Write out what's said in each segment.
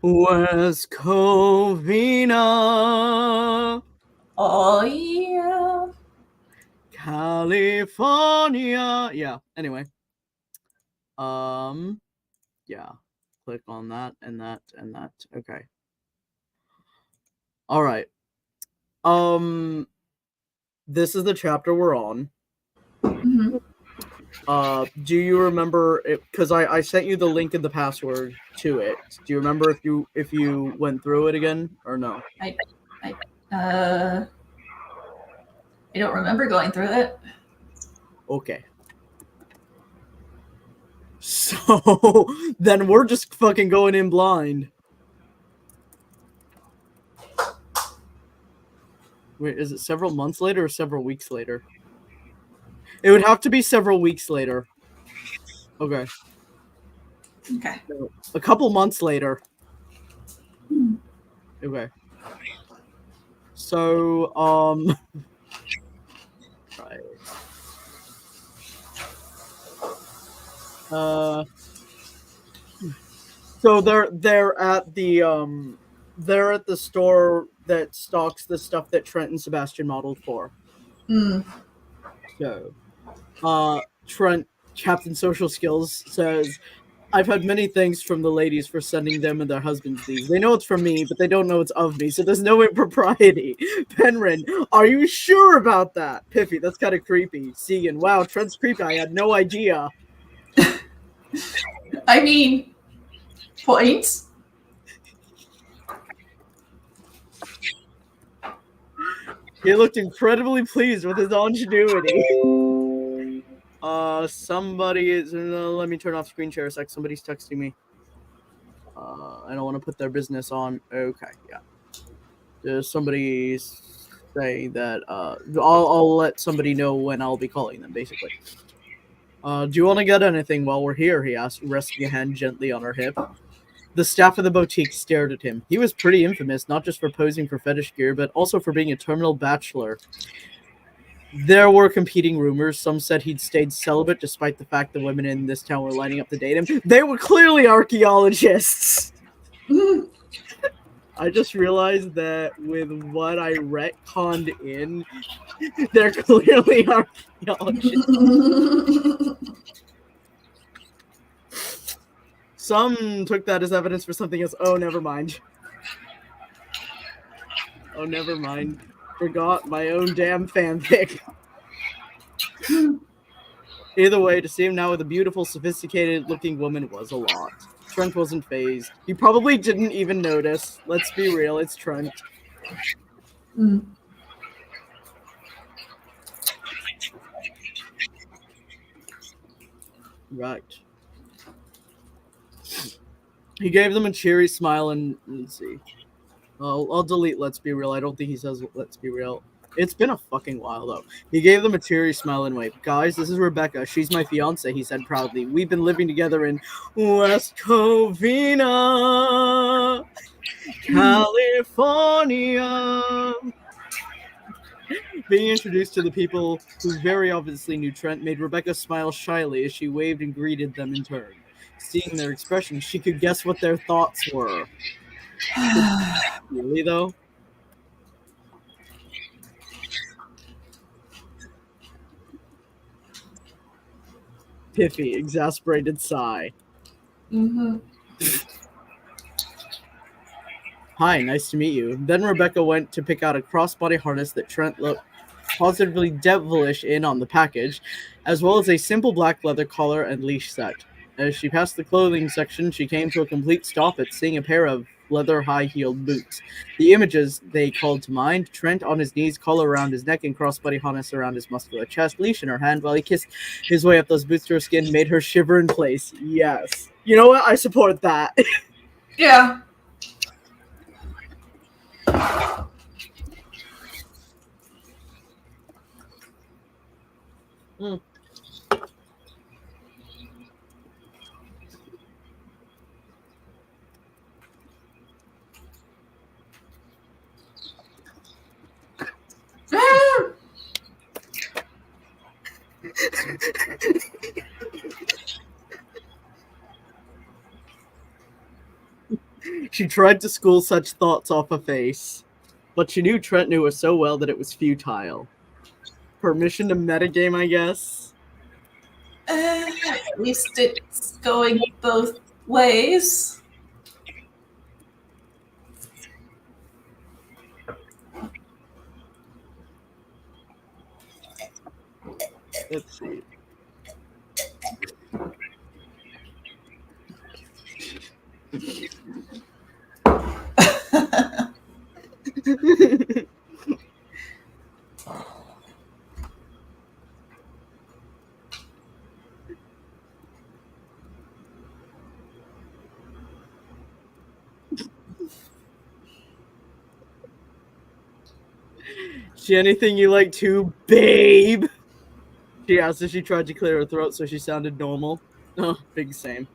West Covina, Oh, yeah. California. Yeah, anyway. Yeah. Click on that and that and that. Okay. All right. This is the chapter we're on. Mm-hmm. Do you remember it? Because I sent you the link and the password to it. Do you remember if you went through it again or no? I, I, uh, I don't remember going through it. Okay. So then we're just fucking going in blind. Wait, is it several months later or several weeks later? It would have to be several weeks later. Okay. Okay. So, a couple months later. Okay. So, right. Uh, so they're at the store that stocks the stuff that Trent and Sebastian modeled for. Mm. So, Trent, Captain Social Skills, says, I've had many thanks from the ladies for sending them and their husbands these. They know it's from me, but they don't know it's of me, so there's no impropriety. Penrin, are you sure about that? Piffy, that's kind of creepy. Segan, wow, Trent's creepy. I had no idea. I mean, points. He looked incredibly pleased with his ingenuity. Somebody is. Let me turn off screen share a sec. Somebody's texting me. I don't want to put their business on. Okay, yeah. There's somebody saying that. I'll let somebody know when I'll be calling them, basically. Do you want to get anything while we're here? He asked, resting a hand gently on her hip. The staff of the boutique stared at him. He was pretty infamous, not just for posing for fetish gear, but also for being a terminal bachelor. There were competing rumors. Some said he'd stayed celibate despite the fact that women in this town were lining up to date him. They were clearly archaeologists! I just realized that with what I retconned in, they're clearly archaeologists. Some took that as evidence for something else. Oh, never mind. Oh, never mind. Forgot my own damn fanfic. Either way, to see him now with a beautiful, sophisticated-looking woman was a lot. Trent wasn't phased. He probably didn't even notice. Let's be real, it's Trent. Mm. Right. He gave them a cheery smile and let's see. I'll delete let's be real. I don't think he says let's be real. It's been a fucking while though. He gave them a cheery smile and waved. Guys, this is Rebecca. She's my fiance, he said proudly. We've been living together in West Covina, California. Being introduced to the people who very obviously knew Trent made Rebecca smile shyly as she waved and greeted them in turn. Seeing their expressions, she could guess what their thoughts were. Really, though? Piffy, exasperated sigh. Mm-hmm. Hi, nice to meet you. Then Rebecca went to pick out a crossbody harness that Trent looked positively devilish in on the package, as well as a simple black leather collar and leash set. As she passed the clothing section, she came to a complete stop at seeing a pair of leather high-heeled boots. The images they called to mind: Trent on his knees, collar around his neck, and crossbody harness around his muscular chest, leash in her hand while he kissed his way up those boots to her skin, made her shiver in place. Yes. You know what? I support that. Yeah. Mm. She tried to school such thoughts off a face, but she knew Trent knew her so well that it was futile. Permission to metagame, I guess? At least it's going both ways. Let's see. She anything you like to, babe? She asked as she tried to clear her throat so she sounded normal. Oh, big same.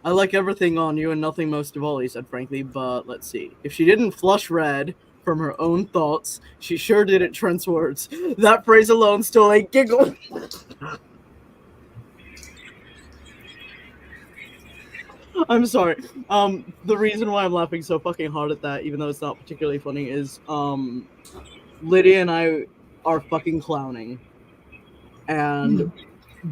I like everything on you and nothing most of all, he said frankly, but let's see. If she didn't flush red from her own thoughts, she sure did at Trent's words. That phrase alone stole a giggle. I'm sorry. The reason why I'm laughing so fucking hard at that, even though it's not particularly funny, is Lydia and I are fucking clowning. And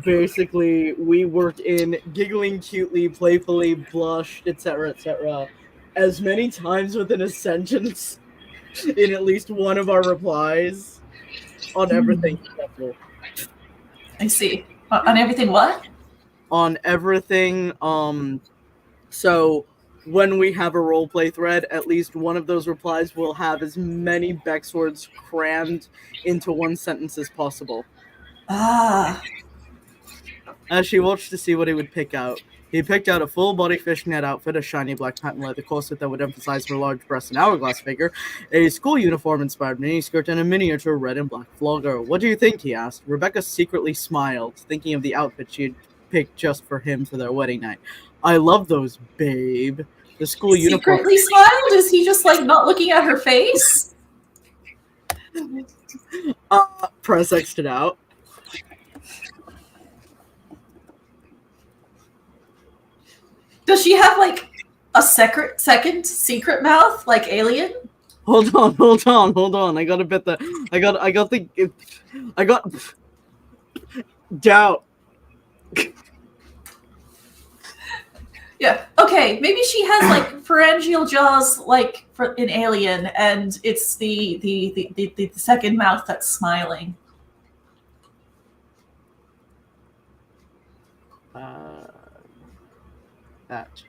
basically we work in giggling cutely, playfully, blushed, etc., as many times within a sentence in at least one of our replies on everything. I see. On everything what? On everything, so when we have a roleplay thread, at least one of those replies will have as many Bex words crammed into one sentence as possible. Ah. As she watched to see what he would pick out, he picked out a full-body fishnet outfit, a shiny black patent leather corset that would emphasize her large breasts and hourglass figure, a school uniform-inspired miniskirt, and a miniature red and black flogger. What do you think? He asked. Rebecca secretly smiled, thinking of the outfit she had picked just for him for their wedding night. I love those, babe. The school uniform. Secretly smiled? Is he just like not looking at her face? Press X'd it out. Does she have like a second secret mouth like Alien? Hold on. I got a bit that I got doubt. Yeah. Okay. Maybe she has like pharyngeal jaws like in Alien, and it's the second mouth that's smiling. That.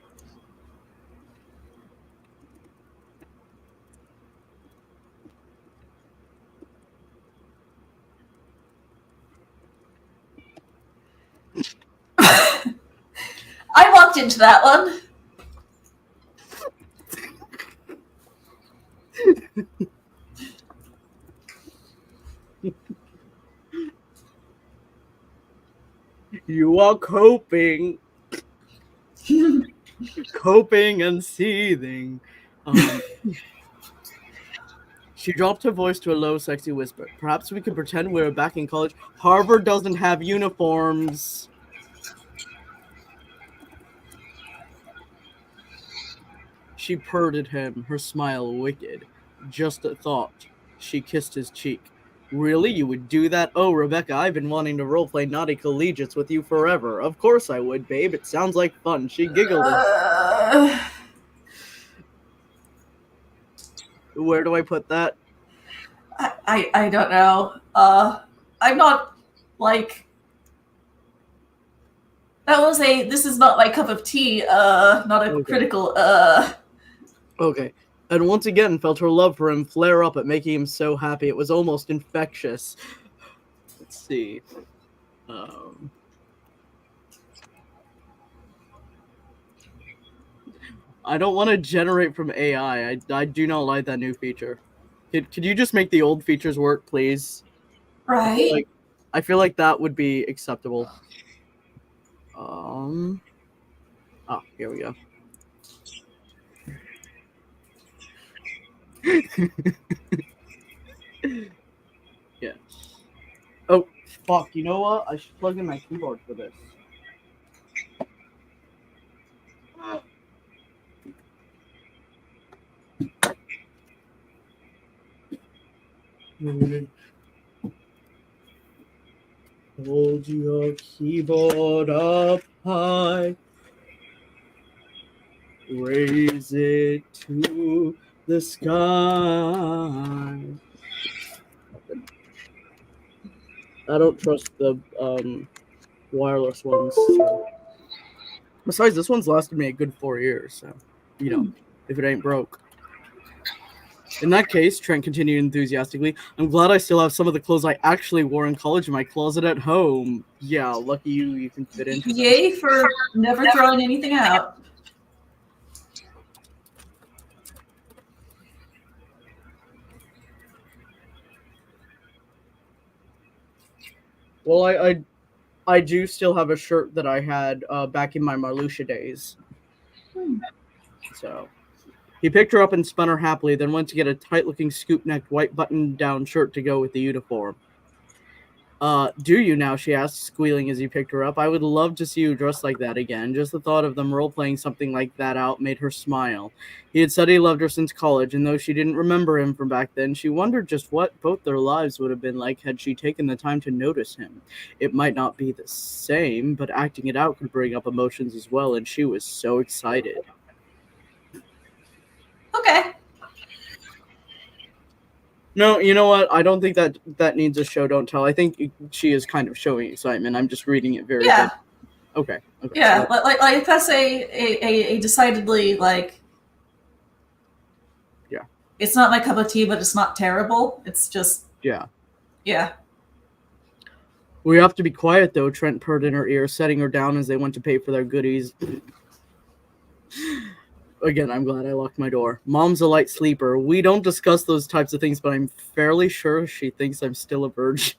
I walked into that one. You are coping. Coping and seething. She dropped her voice to a low, sexy whisper. Perhaps we could pretend we're back in college. Harvard doesn't have uniforms. She purred at him, her smile wicked. Just a thought. She kissed his cheek. Really? You would do that? Oh, Rebecca, I've been wanting to roleplay naughty collegiates with you forever. Of course I would, babe. It sounds like fun. She giggled. Where do I put that? I don't know. I'm not like this is not my cup of tea, not a Okay. critical Okay. And once again felt her love for him flare up at making him so happy. It was almost infectious. Let's see. I don't want to generate from AI. I do not like that new feature. Could you just make the old features work, please? right. I feel like that would be acceptable. Here we go. Yeah. Oh, fuck. You know what? I should plug in my keyboard for this. Hold your keyboard up high. Raise it to the sky. I don't trust the wireless ones. So. Besides, this one's lasted me a good 4 years, so if it ain't broke. In that case, Trent continued enthusiastically, I'm glad I still have some of the clothes I actually wore in college in my closet at home. Yeah, lucky you can fit into them. Yay for never throwing anything out. Well, I do still have a shirt that I had back in my Marluxia days. So he picked her up and spun her happily, then went to get a tight-looking scoop-necked white button-down shirt to go with the uniform. Do you now? She asked, squealing as he picked her up. I would love to see you dressed like that again. Just the thought of them role-playing something like that out made her smile. He had said he loved her since college, and though she didn't remember him from back then, she wondered just what both their lives would have been like had she taken the time to notice him. It might not be the same, but acting it out could bring up emotions as well, and she was so excited. Okay. No, you know what? I don't think that needs a show don't tell. I think she is kind of showing excitement. I'm just reading it very good. Okay. Yeah, so like that's a decidedly like. Yeah. It's not my cup of tea, but it's not terrible. It's just. Yeah. Yeah. We have to be quiet though. Trent purred in her ear, setting her down as they went to pay for their goodies. Again, I'm glad I locked my door. Mom's a light sleeper. We don't discuss those types of things, but I'm fairly sure she thinks I'm still a virgin.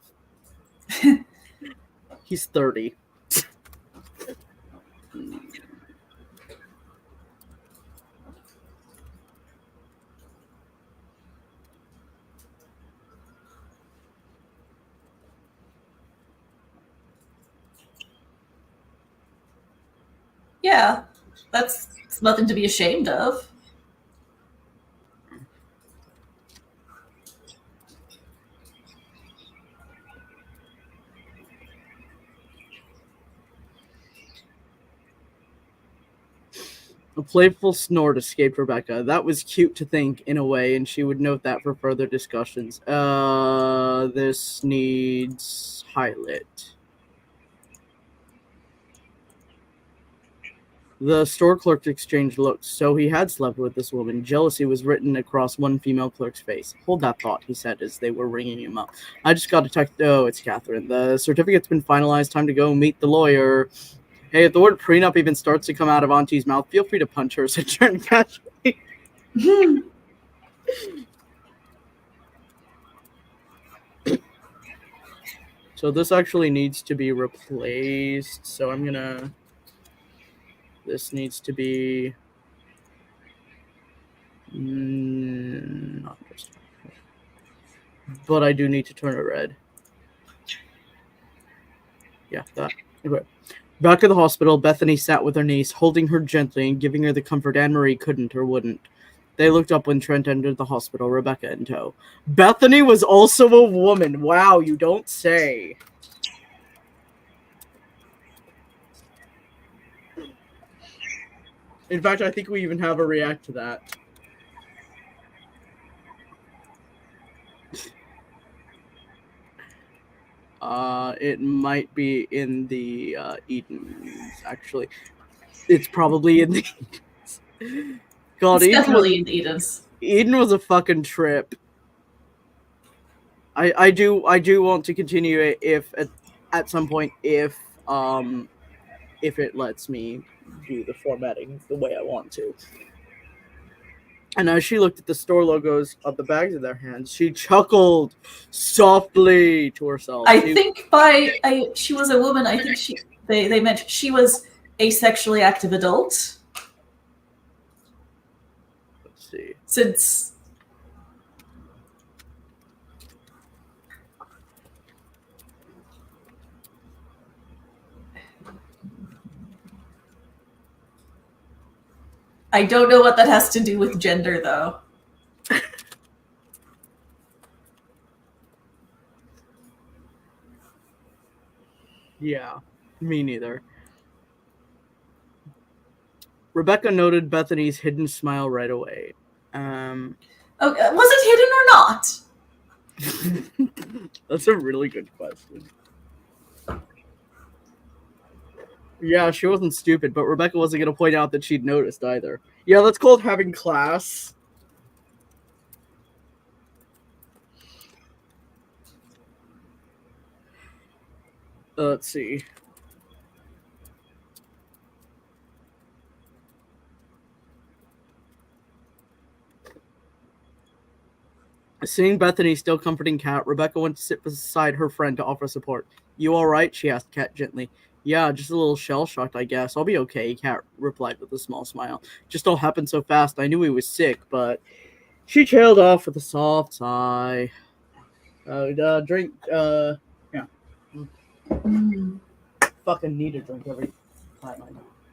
He's 30. Yeah, that's nothing to be ashamed of. A playful snort escaped Rebecca. That was cute to think, in a way, and she would note that for further discussions. This needs highlight. The store clerk exchanged looks. So he had slept with this woman. Jealousy was written across one female clerk's face. Hold that thought, he said as they were ringing him up. I just got a text. Oh, it's Catherine. The certificate's been finalized. Time to go meet the lawyer. Hey, if the word prenup even starts to come out of Auntie's mouth, feel free to punch her, said Trent casually. So this actually needs to be replaced. So I'm gonna... This needs to be... not this. But I do need to turn it red. Yeah, that. Okay. Back at the hospital, Bethany sat with her niece, holding her gently and giving her the comfort Anne-Marie couldn't or wouldn't. They looked up when Trent entered the hospital, Rebecca in tow. Bethany was also a woman. Wow, you don't say. In fact, I think we even have her react to that. It might be in the Edens, actually. It's probably in the Edens. God, it's definitely in Edens. Eden was a fucking trip. I do want to continue it if at some point if it lets me do the formatting the way I want to. And as she looked at the store logos of the bags in their hands, she chuckled softly to herself. I think she was a woman. I think they meant she was a sexually active adult. Let's see. Since I don't know what that has to do with gender, though. Yeah, me neither. Rebecca noted Bethany's hidden smile right away. Was it hidden or not? That's a really good question. Yeah, she wasn't stupid, but Rebecca wasn't going to point out that she'd noticed either. Yeah, that's called having class. Let's see. Seeing Bethany still comforting Kat, Rebecca went to sit beside her friend to offer support. You alright? She asked Kat gently. Yeah, just a little shell-shocked, I guess. I'll be okay, Kat replied with a small smile. Just all happened so fast, I knew he was sick, but... She trailed off with a soft sigh. Drink, yeah. Mm. Fucking need a drink every time I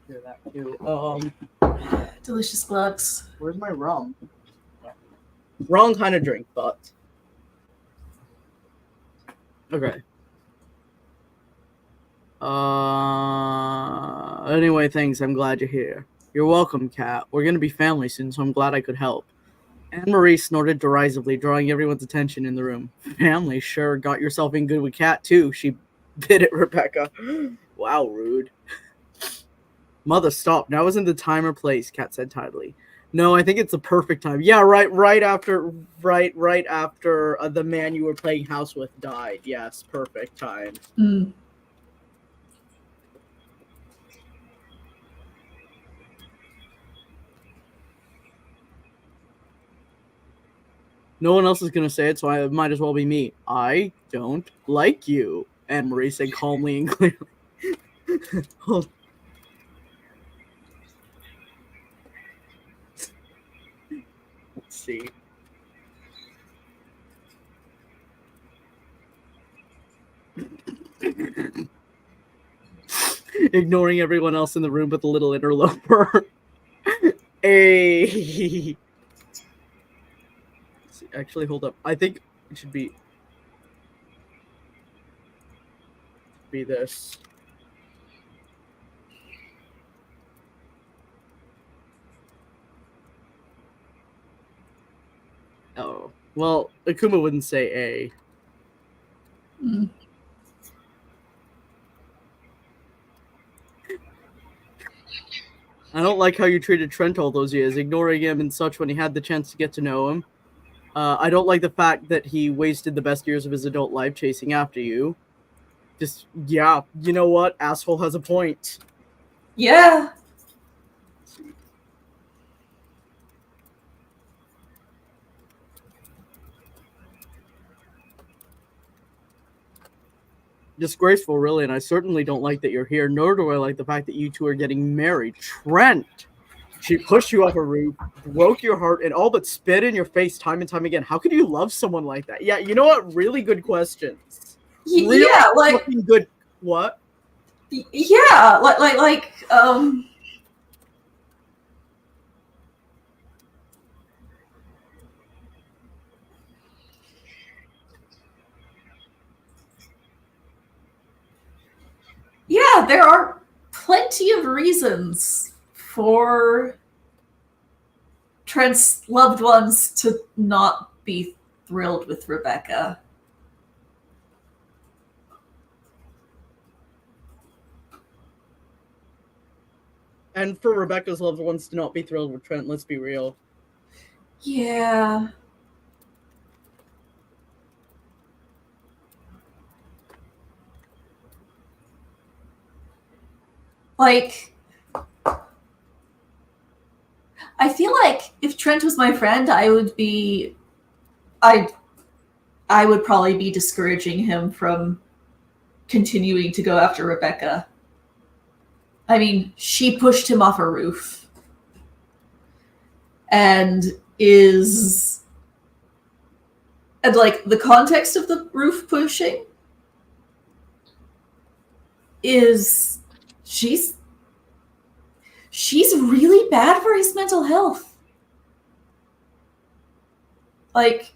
hear that, too. Delicious bugs. Where's my rum? Wrong kind of drink, but... Okay. Anyway, thanks. I'm glad you're here. You're welcome, Kat. We're gonna be family soon, so I'm glad I could help. Anne-Marie snorted derisively, drawing everyone's attention in the room. Family, sure. Got yourself in good with Kat, too. She bit at Rebecca. Wow, rude. Mother, stop. Now isn't the time or place, Kat said tidily. No, I think it's the perfect time. Yeah, right after the man you were playing house with died. Yes, perfect time. Mm. No one else is going to say it, so I might as well be me. I don't like you, Anne-Marie said calmly and clearly. Hold. Let's see. Ignoring everyone else in the room but the little interloper. Hey. Actually, hold up. I think it should be this. Oh. Well, Akuma wouldn't say A. Mm. I don't like how you treated Trent all those years, ignoring him and such when he had the chance to get to know him. I don't like the fact that he wasted the best years of his adult life chasing after you. Just, yeah, you know what? Asshole has a point. Yeah. Disgraceful, really, and I certainly don't like that you're here, nor do I like the fact that you two are getting married. Trent! She pushed you off a roof, broke your heart, and all but spit in your face time and time again. How could you love someone like that? Yeah, you know what? Really good questions. Really Yeah, like fucking good. What? Yeah, yeah, there are plenty of reasons for Trent's loved ones to not be thrilled with Rebecca. And for Rebecca's loved ones to not be thrilled with Trent, let's be real. Yeah. Like, I feel like if Trent was my friend, I would probably be discouraging him from continuing to go after Rebecca. I mean, she pushed him off a roof. And like the context of the roof pushing is she's really bad for his mental health. Like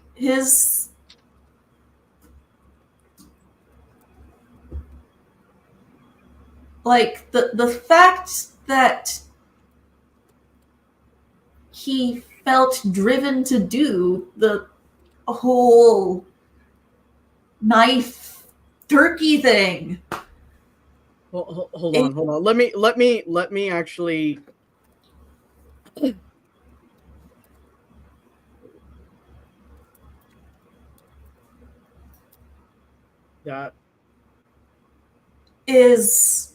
like the fact that he felt driven to do the whole knife turkey thing. Hold on. Let me actually. That is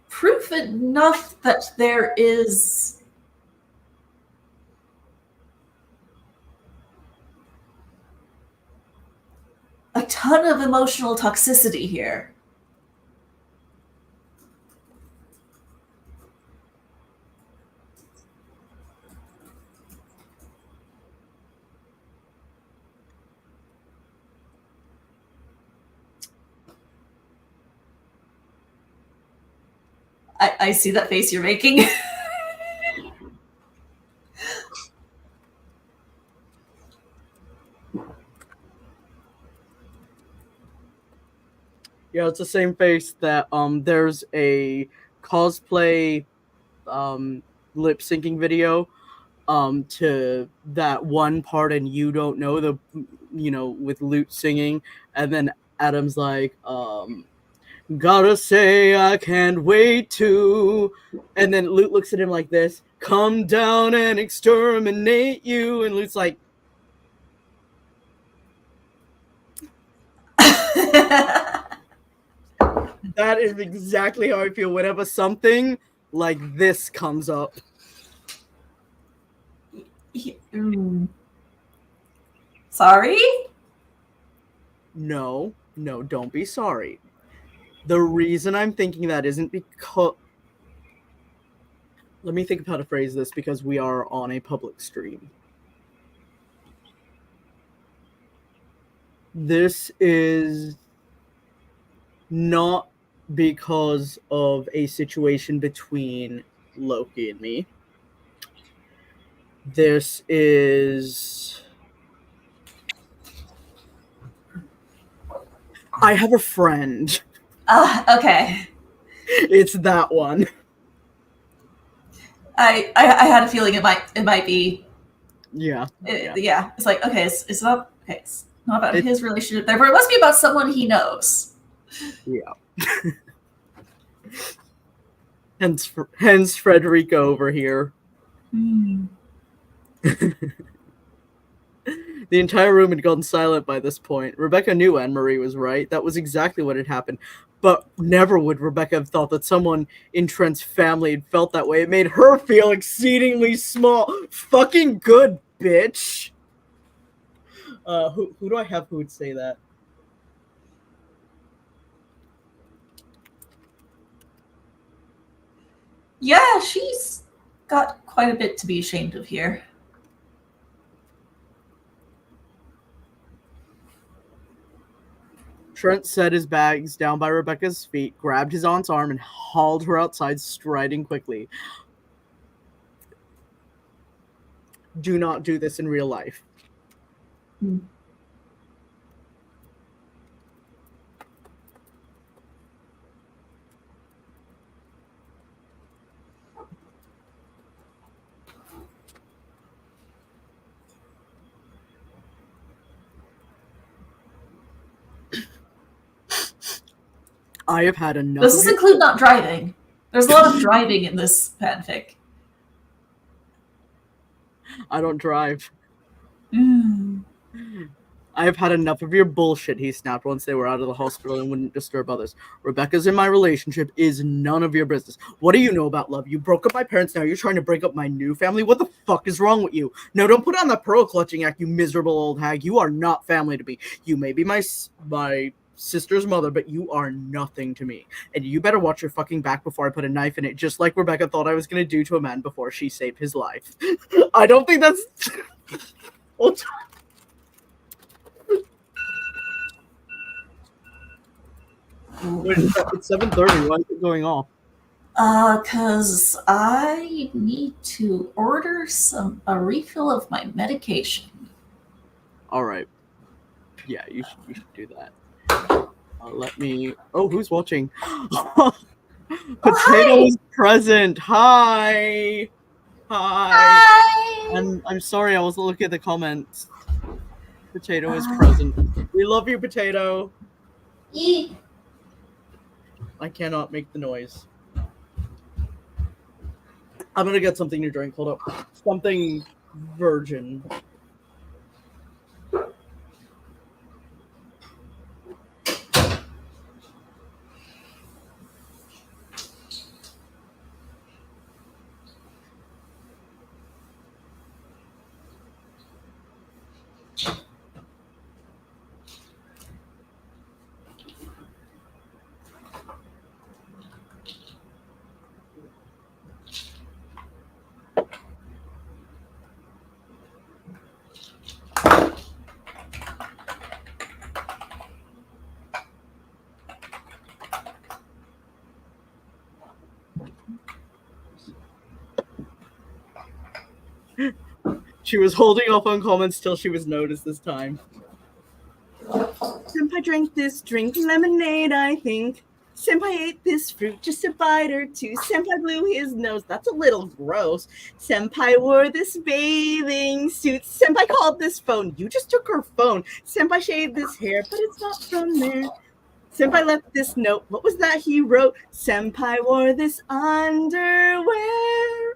proof enough that there is a ton of emotional toxicity here. I see that face you're making. Yeah, it's the same face that there's a cosplay lip syncing video to that one part and you don't know the with Lute singing, and then Adam's like gotta say I can't wait to, and then Lute looks at him like this, come down and exterminate you, and Lute's like that is exactly how I feel whenever something like this comes up. Sorry? No, don't be sorry. The reason I'm thinking that isn't because... Let me think of how to phrase this because we are on a public stream. This is not because of a situation between Loki and me. This is... I have a friend. Okay. It's that one. I had a feeling it might be. Yeah. Yeah. It's like, okay, it's not about his relationship there, but it must be about someone he knows. Yeah. hence Frederica over here. The entire room had gone silent by this point. Rebecca knew Anne-Marie was right. That was exactly what had happened. But never would Rebecca have thought that someone in Trent's family had felt that way. It made her feel exceedingly small. Fucking good, bitch. Who do I have who would say that? Yeah, she's got quite a bit to be ashamed of here. Trent set his bags down by Rebecca's feet, grabbed his aunt's arm, and hauled her outside, striding quickly. Do not do this in real life. I have had enough. Does this include not driving? There's a lot of driving in this fanfic. I don't drive. I have had enough of your bullshit, he snapped once they were out of the hospital and wouldn't disturb others. Rebecca's in my relationship is none of your business. What do you know about love? You broke up my parents, now you're trying to break up my new family? What the fuck is wrong with you? No, don't put on that pearl-clutching act, you miserable old hag. You are not family to me. You may be my sister's mother, but you are nothing to me. And you better watch your fucking back before I put a knife in it, just like Rebecca thought I was going to do to a man before she saved his life. I don't think that's... Wait, it's 7:30. Why is it going off? Cause I need to order a refill of my medication. All right. Yeah, you should do that. Let me. Oh, who's watching? Potato is present. Hi. Hi. I'm sorry, I wasn't looking at the comments. Potato is present. We love you, Potato. Eat. I cannot make the noise. I'm gonna get something to drink. Hold up. Something virgin. She was holding off on comments till she was noticed this time. Senpai drank this drink, lemonade, I think. Senpai ate this fruit, just a bite or two. Senpai blew his nose, that's a little gross. Senpai wore this bathing suit. Senpai called this phone, you just took her phone. Senpai shaved this hair, but it's not from there. Senpai left this note, what was that he wrote? Senpai wore this underwear.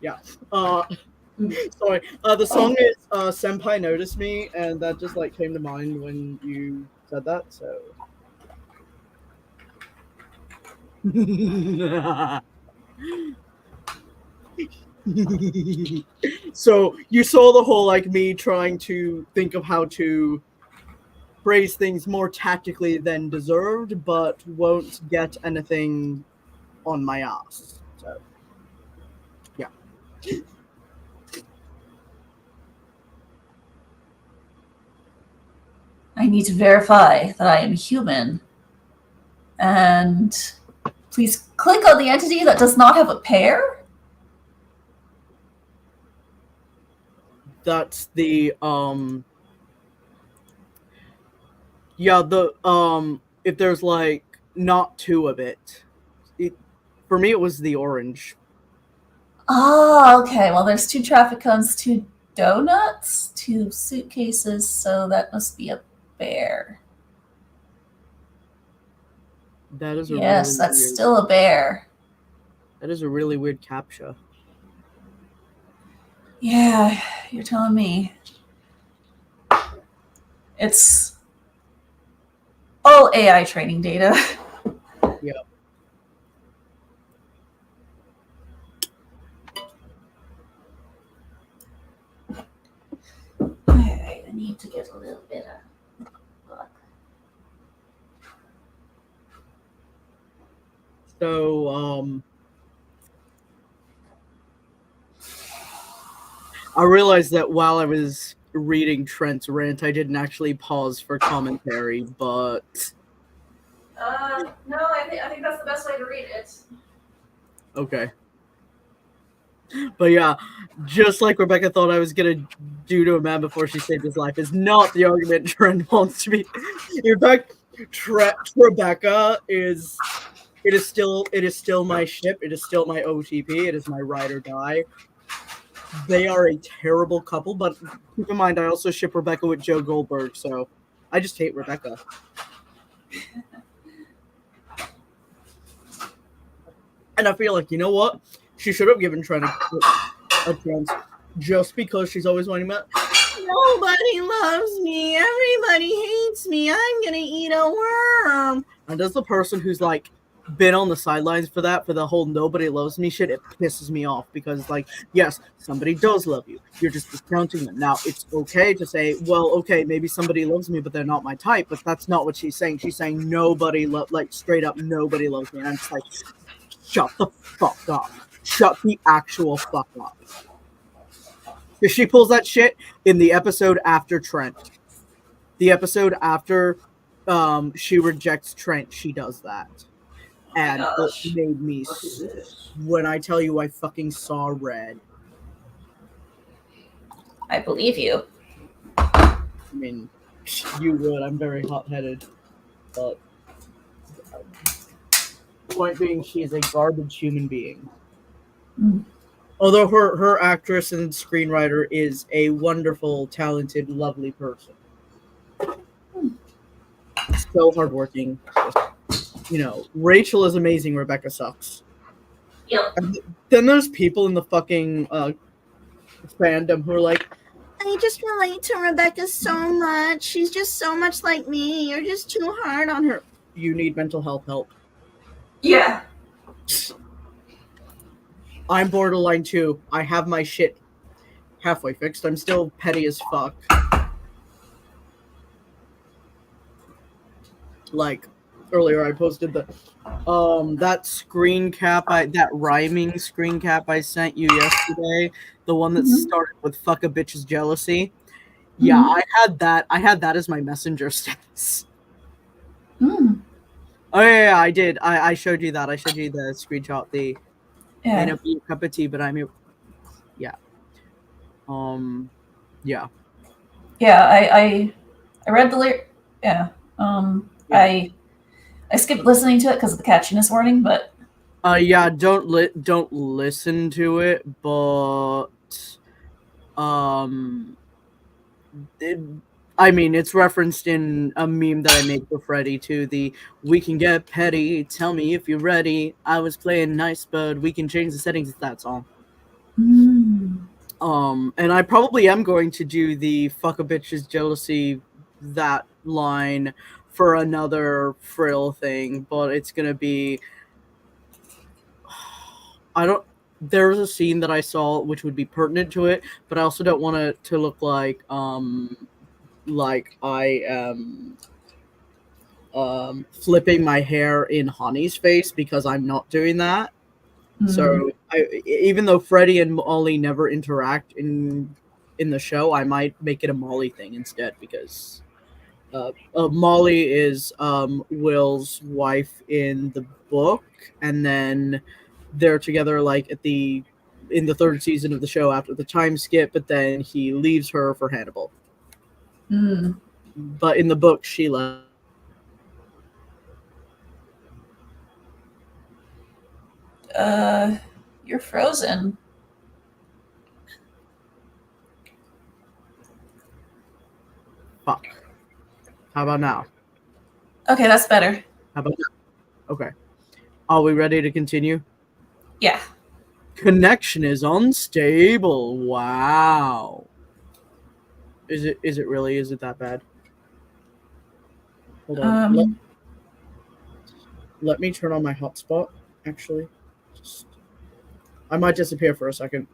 Yeah. Sorry. The song is Senpai Noticed Me, and that just like came to mind when you said that, so. So you saw the whole like me trying to think of how to phrase things more tactically than deserved, but won't get anything on my ass. So yeah. I need to verify that I am human. And please click on the entity that does not have a pair. That's the yeah, the if there's like not two of it, for me it was the orange. Oh, okay. Well, there's 2 traffic cones, 2 donuts, 2 suitcases, so that must be a bear. That is a Yes, really that's weird, still a bear. that is a really weird captcha. Yeah, you're telling me. It's all AI training data. Yeah. Alright, I need to get a little bit of luck. So I realized that while I was reading Trent's rant, I didn't actually pause for commentary, but No, I think that's the best way to read it. okay. But yeah, just like Rebecca thought I was gonna do to a man before she saved his life is not the argument Trent wants to be. In fact, Rebecca is still my ship. It is still my OTP. It is my ride or die. They are a terrible couple, but keep in mind I also ship Rebecca with Joe Goldberg, so I just hate Rebecca. And I feel like, you know what? She should have given Trent a chance just because she's always wanting about, nobody loves me, everybody hates me, I'm gonna eat a worm. And as the person who's like been on the sidelines for that, for the whole nobody loves me shit, it pisses me off because like, yes, somebody does love you. You're just discounting them. Now, it's okay to say, well, okay, maybe somebody loves me, but they're not my type, but that's not what she's saying. She's saying nobody like straight up nobody loves me. And I'm just like, shut the fuck up. Shut the actual fuck up. If she pulls that shit in the episode after Trent. The episode after she rejects Trent, she does that. And it made me, when I tell you I fucking saw red. I believe you. I mean, you would. I'm very hot-headed, but point being, she is a garbage human being. Mm. Although her actress and screenwriter is a wonderful, talented, lovely person. So hardworking. Rachel is amazing. Rebecca sucks. Yep. And then there's people in the fucking fandom who are like, I just relate to Rebecca so much. She's just so much like me. You're just too hard on her. You need mental health help. Yeah. I'm borderline too. I have my shit halfway fixed. I'm still petty as fuck. Like earlier, I posted that screen cap, that rhyming screen cap I sent you yesterday, the one that started with "fuck a bitch's jealousy." Yeah, I had that. I had that as my messenger status. Mm. Oh yeah, I did. I showed you that. I showed you the screenshot. Yeah. May not be a cup of tea, but I'm your. Yeah. Yeah. Yeah. I read the lyric. Yeah. Yeah. I skipped listening to it because of the catchiness warning, but Yeah. Don't listen to it, but I mean, it's referenced in a meme that I made for Freddy too. We can get petty. Tell me if you're ready. I was playing nice, but we can change the settings. It's that song. And I probably am going to do the fuck a bitch's jealousy, that line, for another Frill thing, but it's gonna be. There was a scene that I saw which would be pertinent to it, but I also don't want it to look like I am flipping my hair in Honey's face, because I'm not doing that. So even though Freddy and Molly never interact in the show, I might make it a Molly thing instead, because Molly is Will's wife in the book, and then they're together like in the third season of the show after the time skip, but then he leaves her for Hannibal. But in the book, she left. You're frozen. Fuck. How about now? Okay, that's better. How about now? Okay. Are we ready to continue? Yeah. Connection is unstable. Wow. Is it really? Is it that bad? Hold on. Let me turn on my hotspot, actually. I might disappear for a second.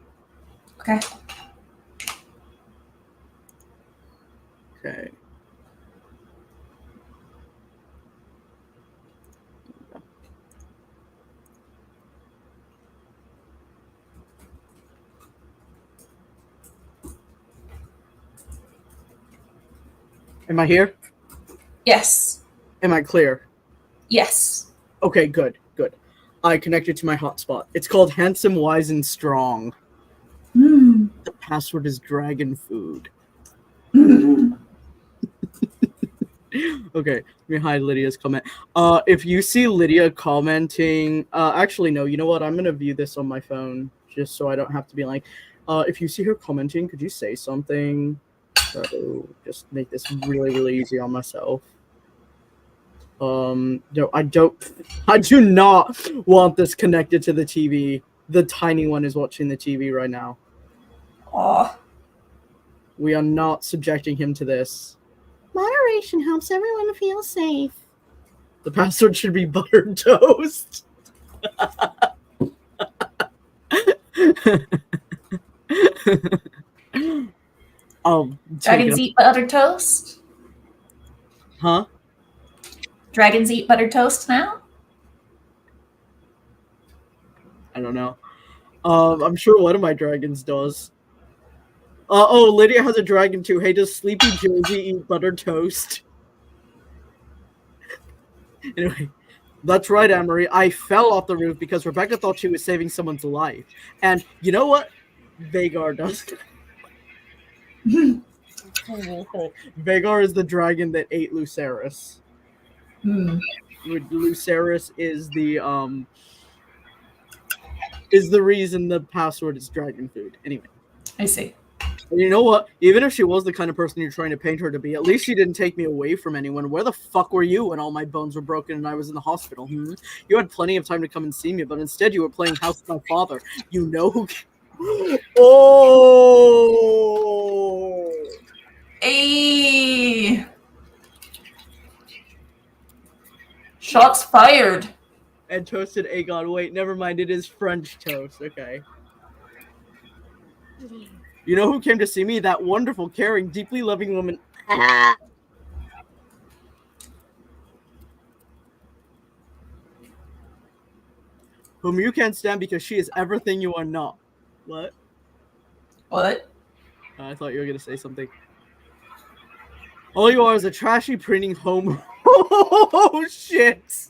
Okay. Okay. Am I here? Yes. Am I clear? Yes. Okay, good. I connected to my hotspot. It's called Handsome, Wise, and Strong. The password is dragon food. Okay, let me hide Lydia's comment. If you see Lydia commenting, actually no, you know what? I'm gonna view this on my phone just so I don't have to be like, if you see her commenting, could you say something? So just make this really, really easy on myself. No, I do not want this connected to the TV. The tiny one is watching the TV right now. Aw. We are not subjecting him to this. Moderation helps everyone feel safe. The password should be buttered toast. Dragons eat buttered toast? Huh? Dragons eat buttered toast now? I don't know. I'm sure one of my dragons does. Lydia has a dragon too. Hey, does Sleepy Josie eat buttered toast? Anyway, that's right, Amory. I fell off the roof because Rebecca thought she was saving someone's life. And you know what? Vagar does. Vagar is the dragon that ate Lucerys. Hmm. Lucerys is the reason the password is dragon food. Anyway. I see. And you know what? Even if she was the kind of person you're trying to paint her to be, at least she didn't take me away from anyone. Where the fuck were you when all my bones were broken and I was in the hospital? You had plenty of time to come and see me, but instead you were playing house with my father. You know who... Oh! Hey! Shots fired. And toasted Aegon. Wait, never mind. It is French toast. Okay. You know who came to see me? That wonderful, caring, deeply loving woman. Whom you can't stand because she is everything you are not. What? What? I thought you were going to say something. All you are is a trashy printing home. Oh, shit.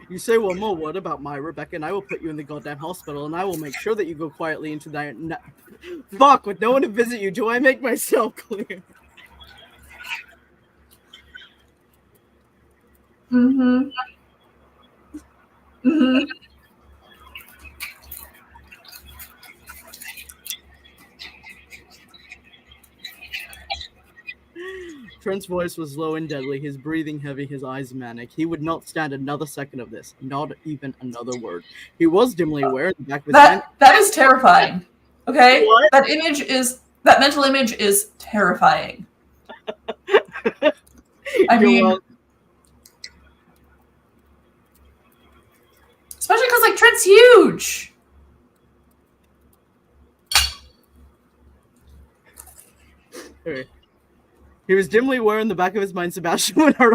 You say one more word about my Rebecca, and I will put you in the goddamn hospital, and I will make sure that you go quietly into that. Fuck, with no one to visit you, do I make myself clear? Mm-hmm. Mm-hmm. Trent's voice was low and deadly, his breathing heavy, his eyes manic. He would not stand another second of this, not even another word. He was dimly aware in the back of his mind. That is terrifying. Okay? What? That mental image is terrifying. I mean, especially because like Trent's huge. Okay. He was dimly aware in the back of his mind Sebastian would have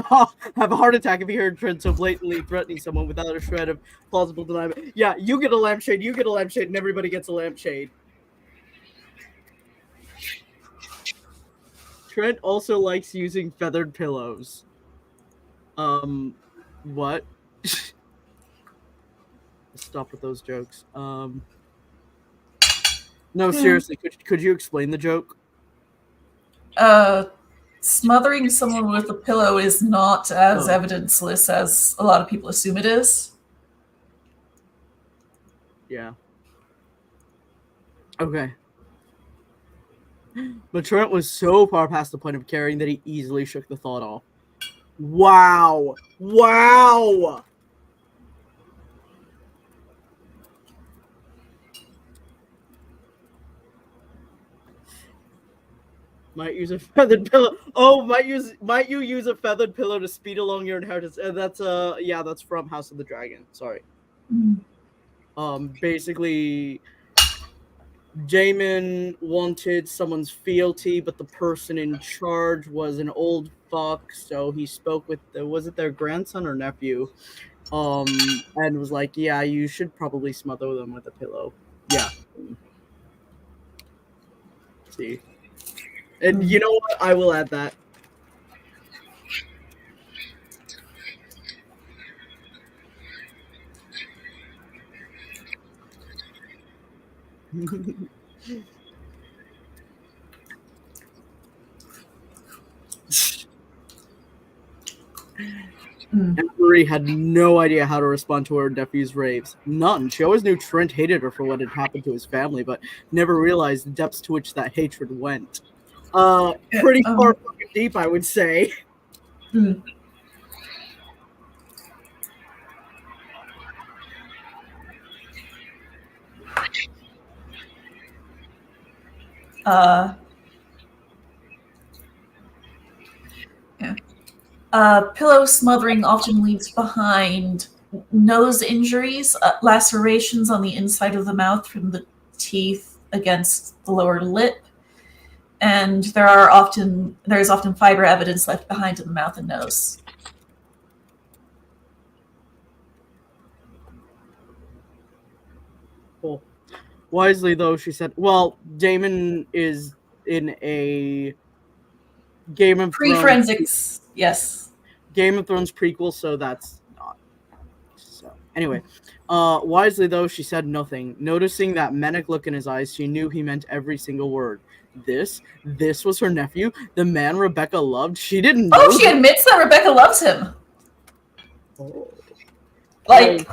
a heart attack if he heard Trent so blatantly threatening someone without a shred of plausible denial. Yeah, you get a lampshade, and everybody gets a lampshade. Trent also likes using feathered pillows. What? Stop with those jokes. No, seriously, could you explain the joke? Smothering someone with a pillow is not as evidenceless as a lot of people assume it is. Yeah. Okay. But Trent was so far past the point of caring that he easily shook the thought off. Wow. Wow. Might use a feathered pillow. Oh, might you use a feathered pillow to speed along your inheritance? That's that's from House of the Dragon. Sorry. Basically, Jamin wanted someone's fealty, but the person in charge was an old fuck, so he spoke with was it their grandson or nephew? And was like, yeah, you should probably smother them with a pillow. Yeah. See. And you know what? I will add that. Marie had no idea how to respond to her nephew's raves. None. She always knew Trent hated her for what had happened to his family, but never realized the depths to which that hatred went. Pretty far fucking deep, I would say. Pillow smothering often leaves behind nose injuries, lacerations on the inside of the mouth from the teeth against the lower lip, and there is often fiber evidence left behind in the mouth and nose. Cool. Wisely, though, she said, well, Damon is in a Game of Thrones Pre-forensics, yes. Game of Thrones prequel, so that's not. So, anyway. Wisely, though, she said nothing. Noticing that manic look in his eyes, she knew he meant every single word. This was her nephew, the man Rebecca loved. She didn't know. Oh, she admits that Rebecca loves him. Oh. Like,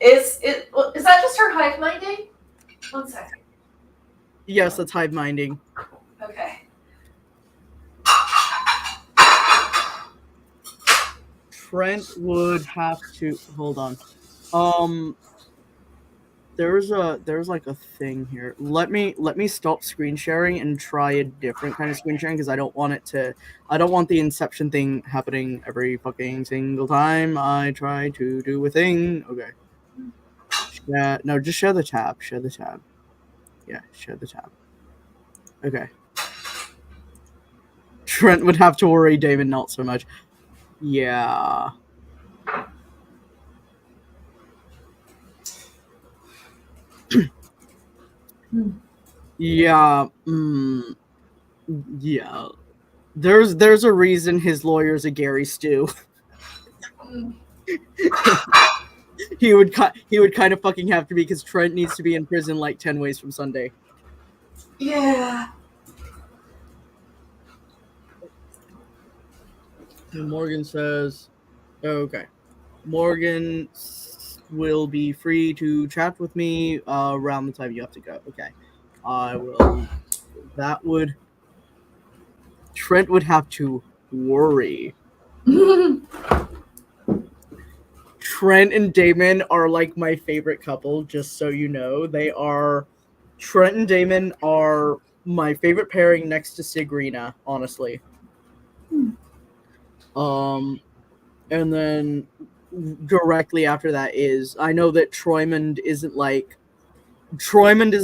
is that just her hive minding? 1 second. Yes, that's hive minding. Okay. Trent would have to hold on. There's like a thing here. Let me stop screen sharing and try a different kind of screen sharing because I don't want the Inception thing happening every fucking single time I try to do a thing. Okay. No, just share the tab. Share the tab. Yeah, share the tab. Okay. Trent would have to worry, Damon not so much. Yeah. Yeah. Yeah. There's a reason his lawyer's a Gary Stew. he would kind of fucking have to be because Trent needs to be in prison like 10 ways from Sunday. Yeah. And Morgan says, okay. Morgan will be free to chat with me around the time you have to go. Okay. I will. Trent would have to worry. Trent and Damon are like my favorite couple, just so you know. Trent and Damon are my favorite pairing next to Sigrina, honestly. And then directly after that I know that Troymond is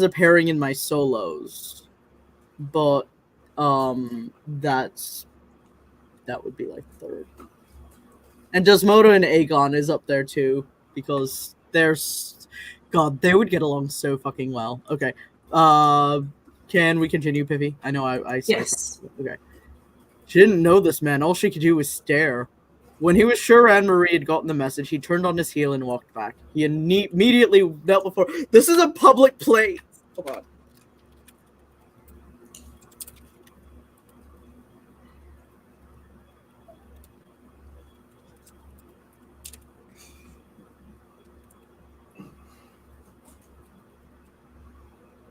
a pairing in my solos, but that would be like third. And Desmoda and Aegon is up there too because they would get along so fucking well. Okay, can we continue, Piffy? I know I yes. Okay. She didn't know this man. All she could do was stare. When he was sure Anne-Marie had gotten the message, he turned on his heel and walked back. He immediately knelt before. This is a public place. Hold on.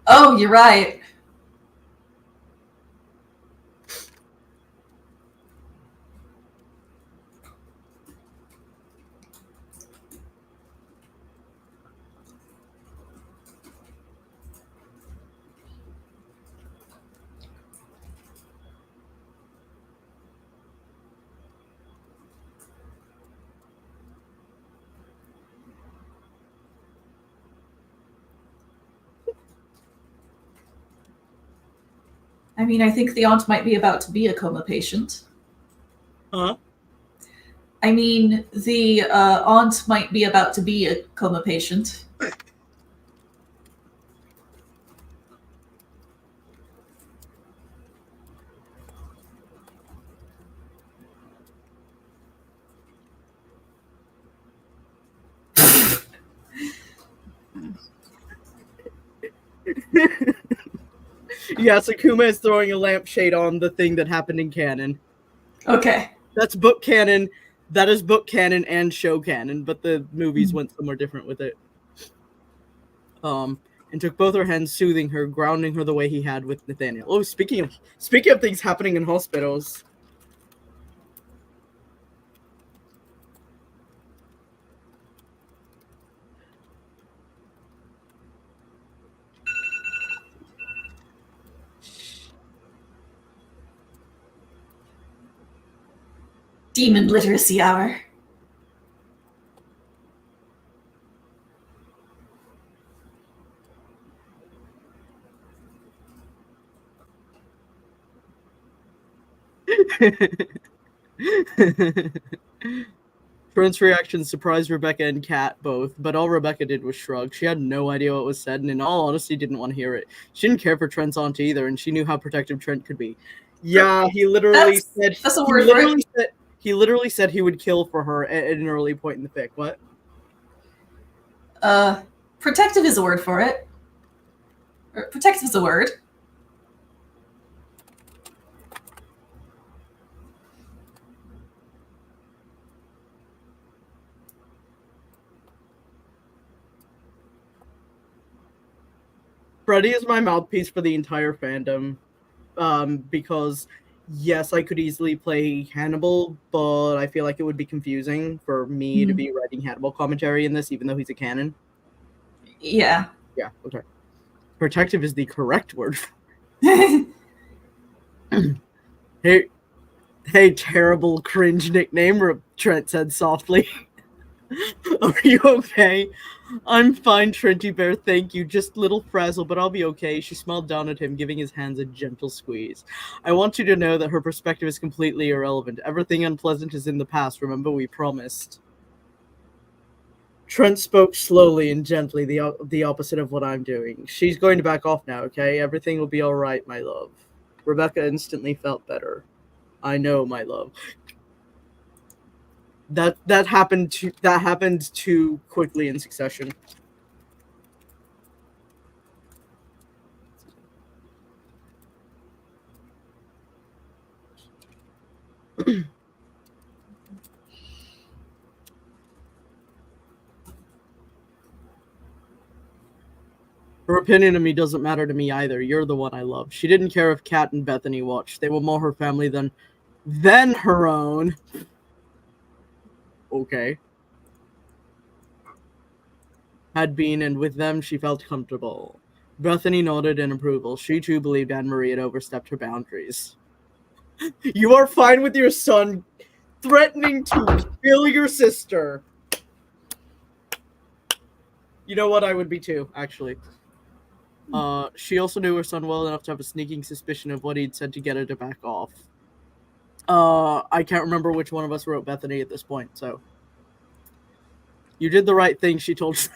Oh, you're right. I mean, I think the aunt might be about to be a coma patient. Huh? I mean, the aunt might be about to be a coma patient. Yeah, Sakuma is throwing a lampshade on the thing that happened in canon. Okay. That's book canon. That is book canon and show canon, but the movies went somewhere different with it. And took both her hands, soothing her, grounding her the way he had with Nathaniel. Oh, speaking of things happening in hospitals. Demon literacy hour. Trent's reaction surprised Rebecca and Kat both, but all Rebecca did was shrug. She had no idea what was said, and in all honesty didn't want to hear it. She didn't care for Trent's aunt either, and she knew how protective Trent could be. Yeah, he literally said That's a word for it. he literally said he would kill for her at an early point in the fic. What? Protective is a word for it. Protective is a word. Freddie is my mouthpiece for the entire fandom, because yes, I could easily play Hannibal, but I feel like it would be confusing for me to be writing Hannibal commentary in this, even though he's a canon. Yeah. Yeah, okay. Protective is the correct word. Hey, terrible cringe nickname, Trent said softly. Are you okay? I'm fine, Trenty Bear, thank you. Just little frazzle, but I'll be okay. She smiled down at him, giving his hands a gentle squeeze. I want you to know that her perspective is completely irrelevant. Everything unpleasant is in the past, remember we promised. Trent spoke slowly and gently, the opposite of what I'm doing. She's going to back off now, okay? Everything will be all right, my love. Rebecca instantly felt better. I know, my love. That happened too quickly in succession. Her opinion of me doesn't matter to me either. You're the one I love. She didn't care if Kat and Bethany watched. They were more her family than her own. Okay. Had been, and with them she felt comfortable. Bethany nodded in approval. She too believed Anne-Marie had overstepped her boundaries. You are fine with your son threatening to kill your sister. You know what? I would be too, actually. She also knew her son well enough to have a sneaking suspicion of what he'd said to get her to back off. I can't remember which one of us wrote Bethany at this point, so. You did the right thing, she told.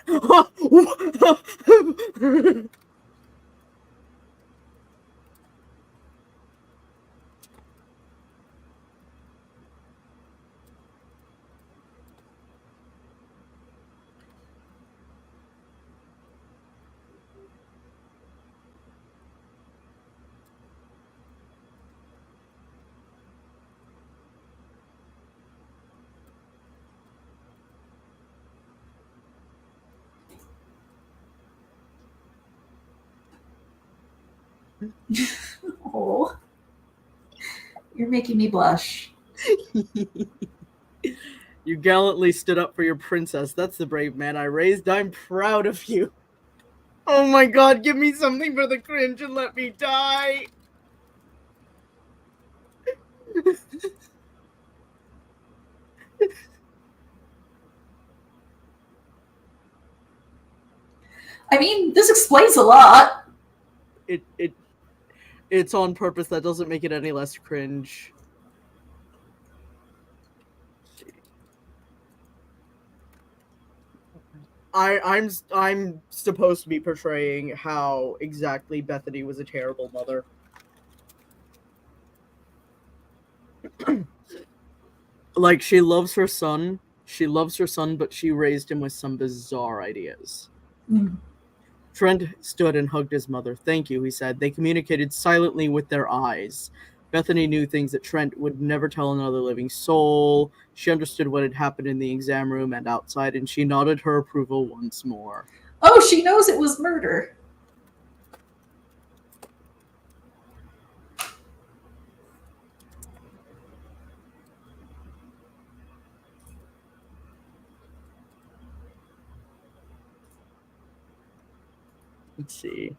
Oh, you're making me blush. You gallantly stood up for your princess. That's the brave man I raised. I'm proud of you. Oh my god, give me something for the cringe and let me die. I mean, this explains a lot. It's on purpose. That doesn't make it any less cringe. I'm supposed to be portraying how exactly Bethany was a terrible mother. Like, she loves her son, but she raised him with some bizarre ideas. Trent stood and hugged his mother. Thank you, he said. They communicated silently with their eyes. Bethany knew things that Trent would never tell another living soul. She understood what had happened in the exam room and outside, and she nodded her approval once more. Oh, she knows it was murder. Let's see.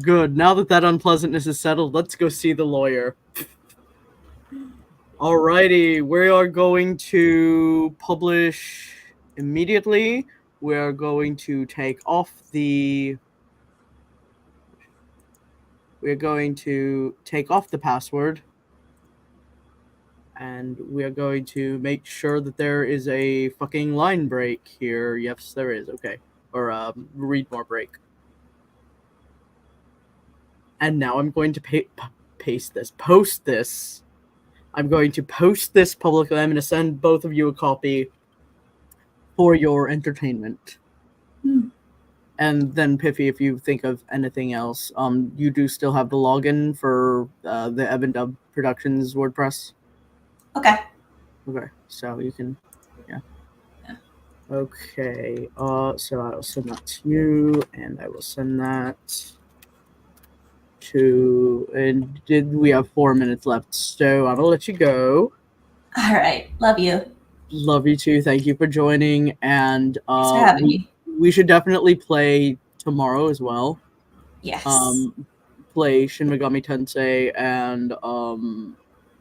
Good. Now that unpleasantness is settled, let's go see the lawyer. Alrighty, we are going to publish immediately. we're going to take off the password, and we are going to make sure that there is a fucking line break here. Yes, there is. Okay. Or read more break. And now I'm going to post this. I'm going to post this publicly. I'm going to send both of you a copy for your entertainment. And then, Piffy, if you think of anything else, you do still have the login for the Evan Dub Productions WordPress. Okay. Okay, so you can, yeah. Okay, so I will send that to you, and I will send that to. And we have 4 minutes left, so I'm gonna let you go. All right. Love you. Love you too. Thank you for joining, and Thanks for having me. we should definitely play tomorrow as well. Yes. Play Shin Megami Tensei, and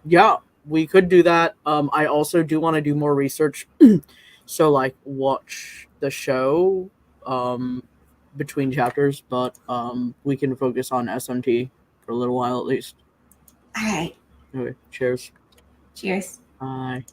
yeah, we could do that. I also do want to do more research, so like watch the show between chapters, but we can focus on SMT for a little while at least. All right. Okay, cheers. Cheers. Bye.